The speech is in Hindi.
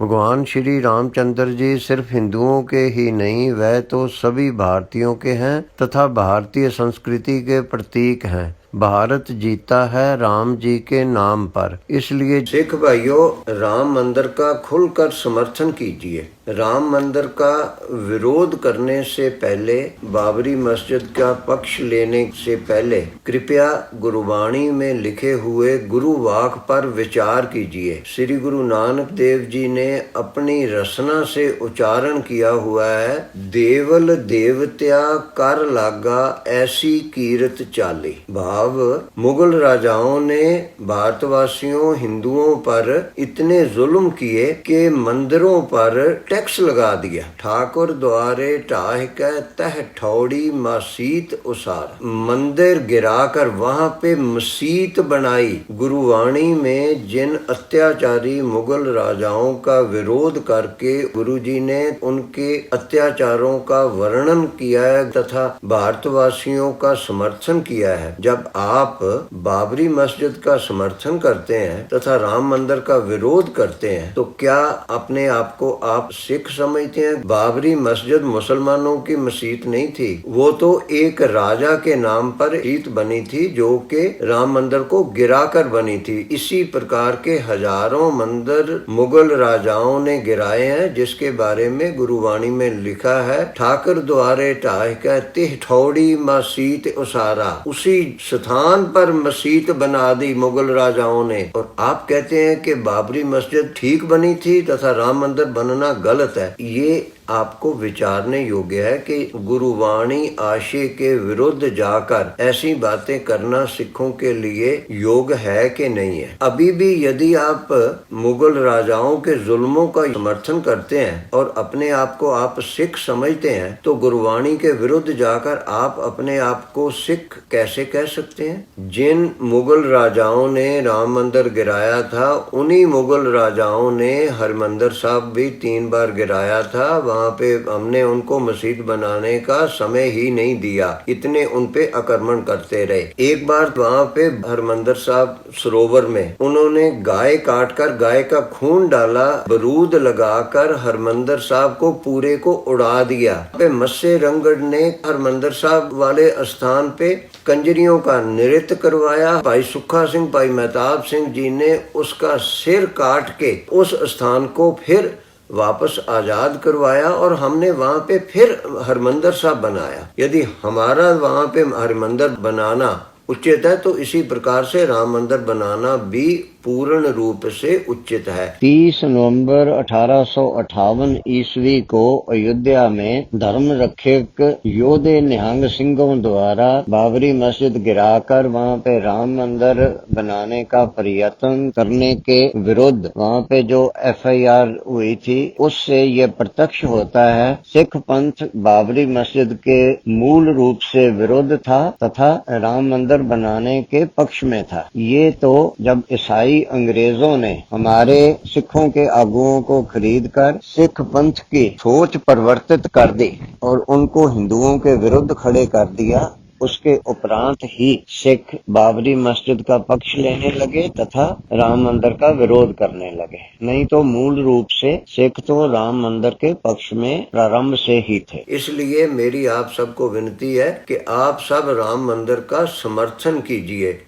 भगवान श्री रामचंद्र जी सिर्फ हिंदुओं के ही नहीं, वह तो सभी भारतीयों के हैं तथा भारतीय संस्कृति के प्रतीक हैं। भारत जीता है राम जी के नाम पर। इसलिए सिख भाइयों, राम मंदिर का खुलकर समर्थन कीजिए। राम मंदिर का विरोध करने से पहले, बाबरी मस्जिद का पक्ष लेने से पहले कृपया गुरुवाणी में लिखे हुए गुरु वाक पर विचार कीजिए। श्री गुरु नानक देव जी ने अपनी रचना से उच्चारण किया हुआ है, देवल देवत्या कर लागा ऐसी कीरत चाली। भाव, मुगल राजाओं ने भारतवासियों हिंदुओं पर इतने जुल्म किए कि मंदिरों पर टैक्स लगा दिया। ठाकुर द्वारे ढाह के तह ठौड़ी मसीत उसार, मंदिर गिराकर वहां पे मसीत बनाई। गुरुवाणी में जिन अत्याचारी मुगल राजाओं का विरोध करके गुरुजी ने उनके अत्याचारों का वर्णन किया है तथा भारतवासियों का समर्थन किया है। जब आप बाबरी मस्जिद का समर्थन करते हैं तथा राम मंदिर का विरोध करते हैं, तो क्या अपने आप को आप सिख समझते हैं? बाबरी मस्जिद मुसलमानों की मस्जिद नहीं थी, वो तो एक राजा के नाम पर मस्जिद बनी थी जो कि राम मंदिर को गिराकर बनी थी। इसी प्रकार के हजारों मंदिर मुगल राजाओं ने गिराए हैं, जिसके बारे में गुरुवाणी में लिखा है, ठाकुर द्वारे ढाह के तिह ठौड़ी मसीत उसारा। उसी स्थान पर मस्जिद बना दी मुगल राजाओं ने। और आप कहते हैं कि बाबरी मस्जिद ठीक बनी थी तथा राम मंदिर बनना गलत है। ये आपको विचारने योग्य है कि गुरुवाणी आशय के विरुद्ध जाकर ऐसी बातें करना सिखों के लिए योग है कि नहीं है। अभी भी यदि आप मुगल राजाओं के जुल्मों का समर्थन करते हैं और अपने आप को आप सिख समझते हैं, तो गुरुवाणी के विरुद्ध जाकर आप अपने आप को सिख कैसे कह सकते हैं? जिन मुगल राजाओं ने राम मंदिर गिराया था, उन्हीं मुगल राजाओं ने हरमंदिर साहब भी 3 बार गिराया था। वहाँ पे हमने उनको मस्जिद बनाने का समय ही नहीं दिया, इतने उन पे आक्रमण करते रहे। एक बार वहाँ पे हरमंदिर साहब सरोवर में उन्होंने गाय काटकर गाय का खून डाला, बरूद लगाकर हरमंदिर साहब को पूरे को उड़ा दिया। पे मस्से रंगड़ ने हरमंदिर साहब वाले स्थान पे कंजरियों का नृत्य करवाया। भाई सुखा सिंह, भाई मेहताब सिंह जी ने उसका सिर काट के उस स्थान को फिर वापस आजाद करवाया और हमने वहाँ पे फिर हरमंदिर साहब बनाया। यदि हमारा वहाँ पे हरमंदिर बनाना उचित है, तो इसी प्रकार से राम मंदिर बनाना भी पूर्ण रूप से उचित है। 30 नवंबर 1858 ईस्वी को अयोध्या में धर्म रक्षक योधे निहंग सिंहों द्वारा बाबरी मस्जिद गिराकर वहाँ पे राम मंदिर बनाने का प्रयत्न करने के विरुद्ध वहाँ पे जो FIR हुई थी, उससे ये प्रत्यक्ष होता है सिख पंथ बाबरी मस्जिद के मूल रूप से विरुद्ध था तथा राम मंदिर बनाने के पक्ष में था। ये तो जब ईसाई अंग्रेजों ने हमारे सिखों के आगुओं को खरीदकर सिख पंथ की सोच परिवर्तित कर दी और उनको हिंदुओं के विरुद्ध खड़े कर दिया, उसके उपरांत ही सिख बाबरी मस्जिद का पक्ष लेने लगे तथा राम मंदिर का विरोध करने लगे। नहीं तो मूल रूप से सिख तो राम मंदिर के पक्ष में प्रारंभ से ही थे। इसलिए मेरी आप सबको विनती है कि आप सब राम मंदिर का समर्थन कीजिए।